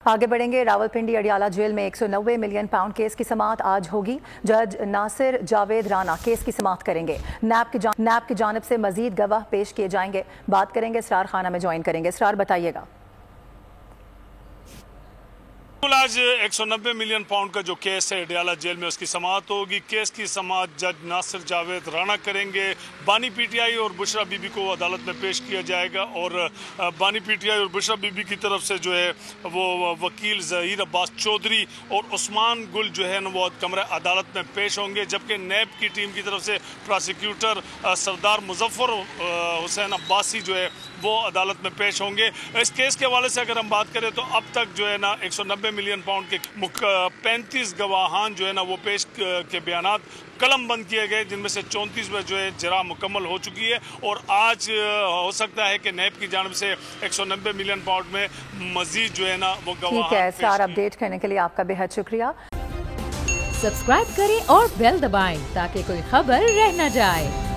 आगे बढ़ेंगे। रावलपिंडी अडियाला जेल में 190 मिलियन पाउंड केस की समाअत आज होगी। जज नासिर जावेद राना केस की समाअत करेंगे। नैब की जानिब से मजीद गवाह पेश किए जाएंगे। बात करेंगे, इसरार खाना में ज्वाइन करेंगे। इसरार, बताइएगा। आज 190 मिलियन पाउंड का जो केस है अडियाला जेल में, उसकी समाअत होगी। केस की समाअत जज नासिर जावेद राना करेंगे। बानी पीटीआई और बुशरा बीबी को अदालत में पेश किया जाएगा और बानी पीटीआई और बुशरा बीबी की तरफ से जो है वो वकील ज़हीर अब्बास चौधरी और उस्मान गुल जो है ना वो कमरे अदालत में पेश होंगे, जबकि नैब की टीम की तरफ से प्रोसिक्यूटर सरदार मुजफ्फर हुसैन अब्बासी जो है वो अदालत में पेश होंगे। इस केस के हवाले से अगर हम बात करें तो अब तक जो है ना 190 मिलियन पाउंड के 35 गवाहान जो है ना वो पेश के बयानात कलम बंद किए गए, जिनमें से 34 में जो है जरा मुकम्मल हो चुकी है और आज हो सकता है कि नैब की जानिब से 190 मिलियन पाउंड में मजीद जो है ना वो गवाह। ठीक है सर, अपडेट करने के लिए आपका बेहद शुक्रिया। सब्सक्राइब करें और बेल दबाएं ताकि कोई खबर रह न जाए।